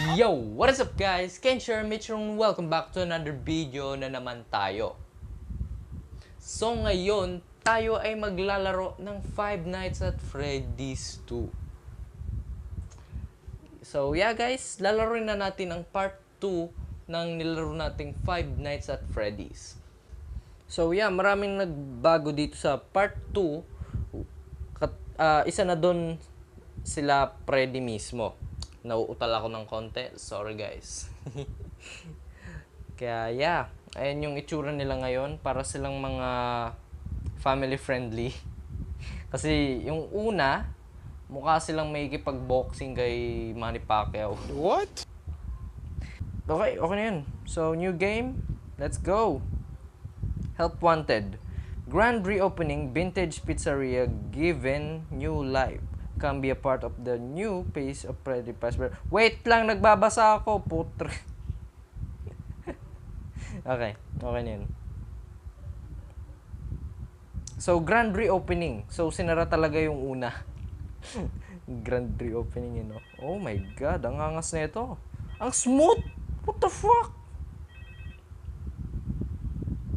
Yo! What is up guys? Ken Mitchell, welcome back to another video na naman tayo. So ngayon, tayo ay maglalaro ng Five Nights at Freddy's 2. So yeah guys, lalaroin na natin ang part 2 ng nilaro nating Five Nights at Freddy's. So yeah, maraming nagbago dito sa part 2. Isa na doon sila Freddy mismo. Nauutal ako ng konti. Sorry guys. Kaya yeah, ayan yung itsura nila ngayon. Para silang mga family friendly. Kasi yung una, mukha silang may ikipag-boxing kay Manny Pacquiao. What? Okay na yun. So new game, let's go. Help wanted. Grand reopening vintage pizzeria given new life. Can be a part of the new phase of Freddy Fazbear. Wait lang, nagbabasa ako, putre. Okay na yun. So, grand reopening. So, sinara talaga yung una. Grand reopening yun, no? Oh my god, ang angas na ito. Ang smooth! What the fuck?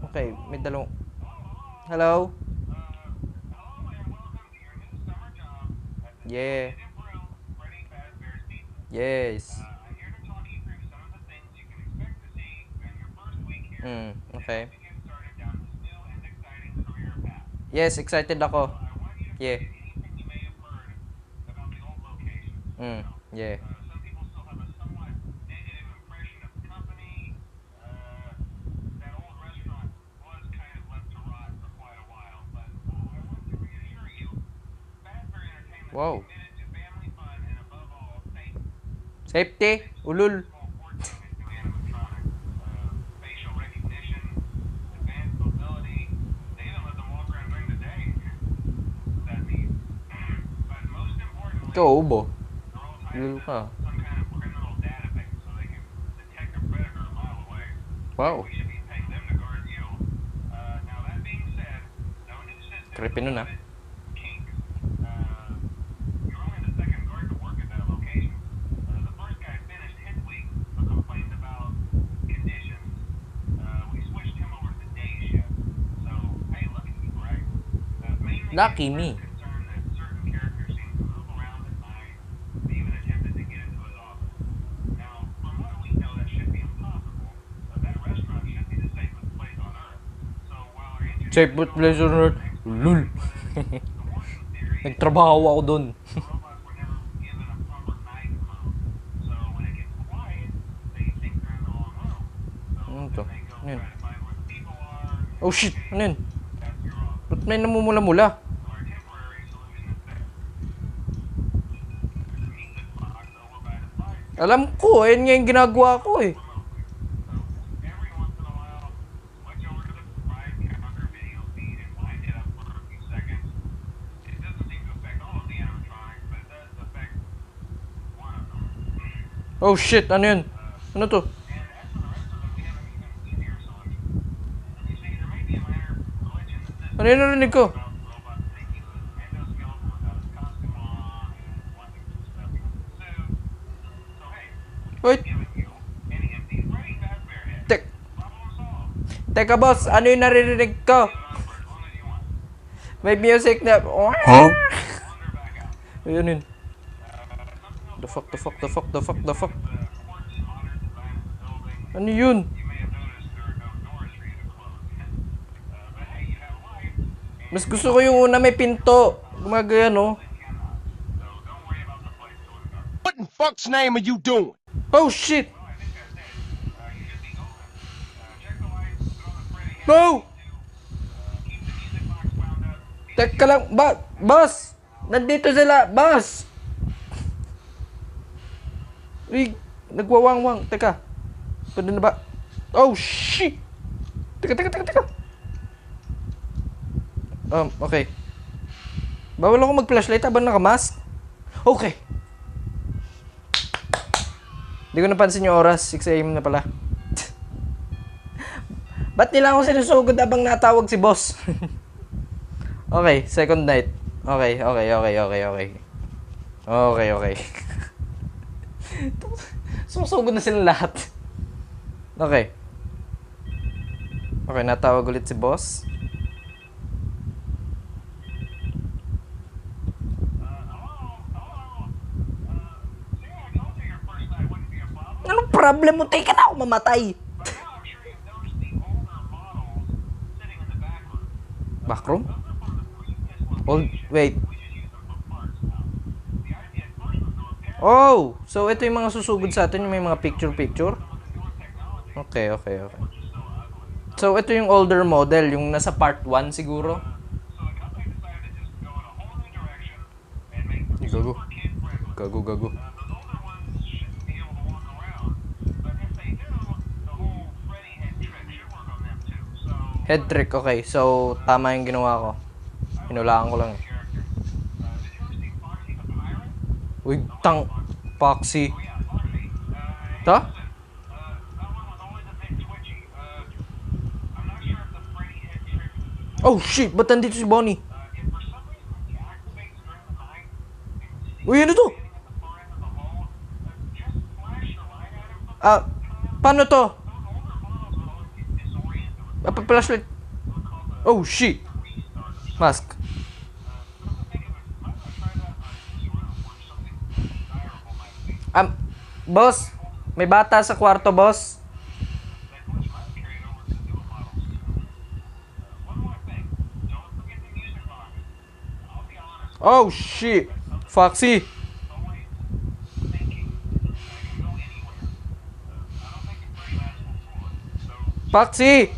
Okay, may dalawang... Hello? Yeah. Yes. Okay. Yes, excited ako. Yeah. Yeah. Wow. Safety, ulul. Ikaw, ubo. Ulul ka. Wow. Creepy nun ah. Lucky me. Safe but place on earth. Lul. Nagtrabaho ako dun. Ano to? Ano yun? Oh shit! Ano yun? Ba't may namumula-mula? Alam ko, ayun nga yung ginagawa ko eh. Oh shit, ano yun? Ano to? Ano yun narinig ko? Wait. Teka boss, ano yung naririnig ko? May music na... Huh? Ayun yun. The fuck? Ano yun? Mas gusto ko yung una may pinto. Gumagaya no? What in fuck's name are you doing? Oh shit! No! Teka lang, boss! Nandito sila, boss! Uy, nagwawangwang. Teka. Pwede na ba? Oh shit! Teka. Okay. Bawal ako mag-flashlight habang nakamask? Okay. Hindi ko napansin yung oras. 6 AM na pala. Ba't nila ako sinusugod habang natawag si boss? Okay, second night. Okay. Sumusugod na silang lahat. Okay. Okay, natawag ulit si boss. Anong problem mo? Teka na ako mamatay. Backroom? Old, wait. Oh! So, ito yung mga susugod sa atin, yung may mga picture-picture? Okay. So, ito yung older model, yung nasa part 1 siguro. Gago. Head trick, okay. So, tama yung ginawa ko. Hinulaan ko lang eh. Uy, Foxy. Ito? Oh shit, ba't nandito si Bonnie? Uy, ano to? Paano to? Flashlight. Oh shit. Mask. Boss, may bata sa kwarto, boss. Oh shit. Foxy. Foxy.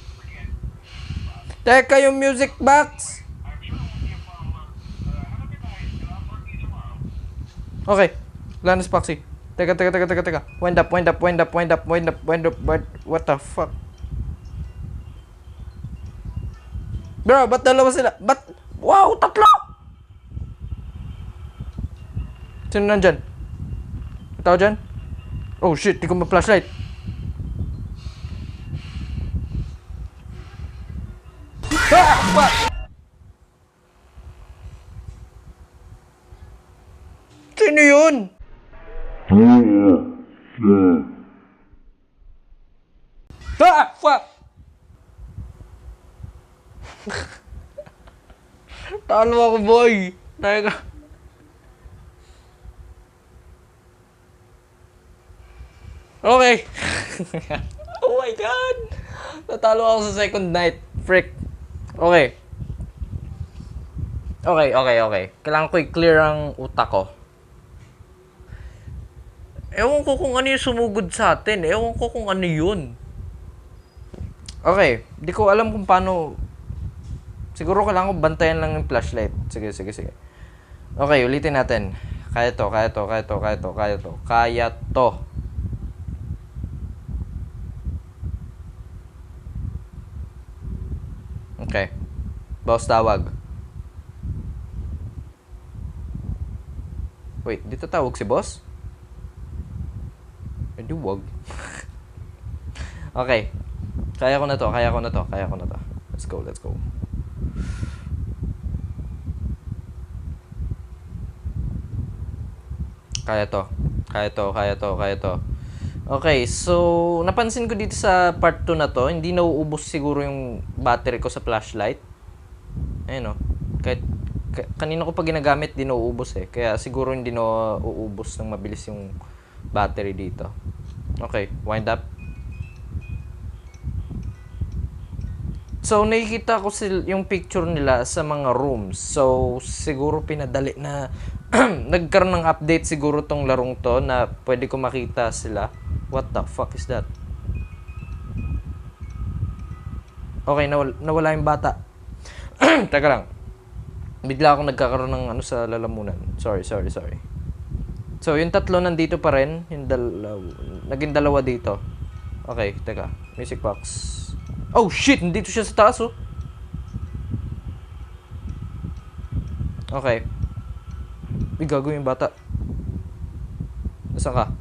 Teka yung music box. Okay. Wala na si Foxy. Teka. Wind up. What the fuck? Bro, ba't dalawa sila? Wow, tatlo! Sino nandyan? Tao dyan? Oh shit, di ko ma-flashlight. Fuck! Sino yun? Fuck! Talo ako, boy. Teka. Okay. Oh my god. Natalo ako sa second night. Frick. Okay. Kailangan ko i-clear ang utak ko. Ewan ko kung ano yung sumugod sa atin. Ewan ko kung ano yun. Okay. Di ko alam kung paano. Siguro kailangan ko bantayan lang yung flashlight. Sige. Okay, ulitin natin. Kaya to. Okay. Boss tawag. Wait, dito tawag si boss? Hindi wag. Okay. Kaya ko na to. Let's go. Kaya to. Okay, so napansin ko dito sa part 2 na to, hindi nauubos siguro yung battery ko sa flashlight. Ayun oh. Kahit kanina ko pa ginagamit, di nauubos eh. Kaya siguro hindi nauubos ng mabilis yung battery dito. Okay, wind up. So, nakikita ko yung picture nila sa mga rooms. So, siguro pinadali na nagkaroon ng update siguro tong larong to na pwede ko makita sila. What the fuck is that? Okay, nawala yung bata. Teka lang. Bigla akong nagkakaroon ng ano sa lalamunan. Sorry. So, yung tatlo nandito pa rin. Yung naging dalawa dito. Okay, teka. Music box. Oh shit! Nandito siya sa taas oh. Okay. Gago yung bata. Nasaan ka?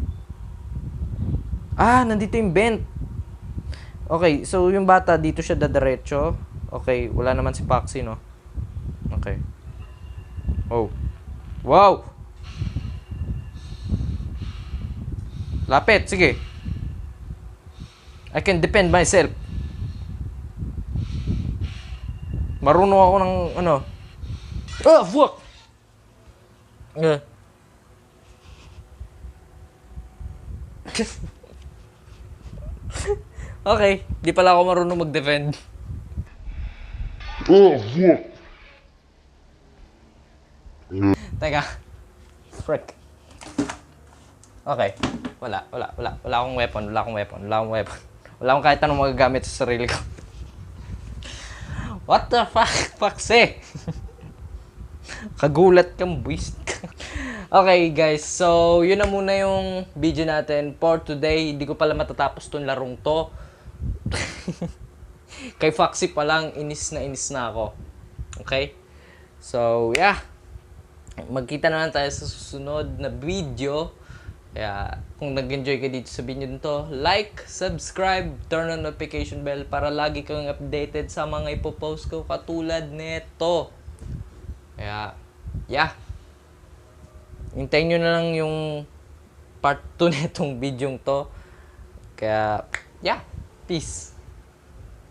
Nandito yung vent. Okay, so yung bata dito siya dadiretso. Okay, wala naman si Foxy, no? Okay. Oh. Wow! Lapit, sige. I can defend myself. Marunong ako ng ano. Ah, fuck! Okay, di pala ako marunong mag-defend. Teka. Frick. Okay. Wala akong weapon. Wala akong kahit anong magagamit sa sarili ko. What the fuck? Pakse! Kagulat kang buwist ka. Okay guys, so yun na muna yung video natin for today. Hindi ko pala matatapos tong larong to. Kay Foxy pa lang, inis na ako. Okay? So, yeah. Magkita na lang tayo sa susunod na video. Kaya, kung nag-enjoy ka dito sa video nito, like, subscribe, turn on notification bell para lagi kang updated sa mga ipopost ko katulad nito. Kaya, yeah. Hintayin nyo na lang yung part 2 netong video to. Kaya, yeah. Peace.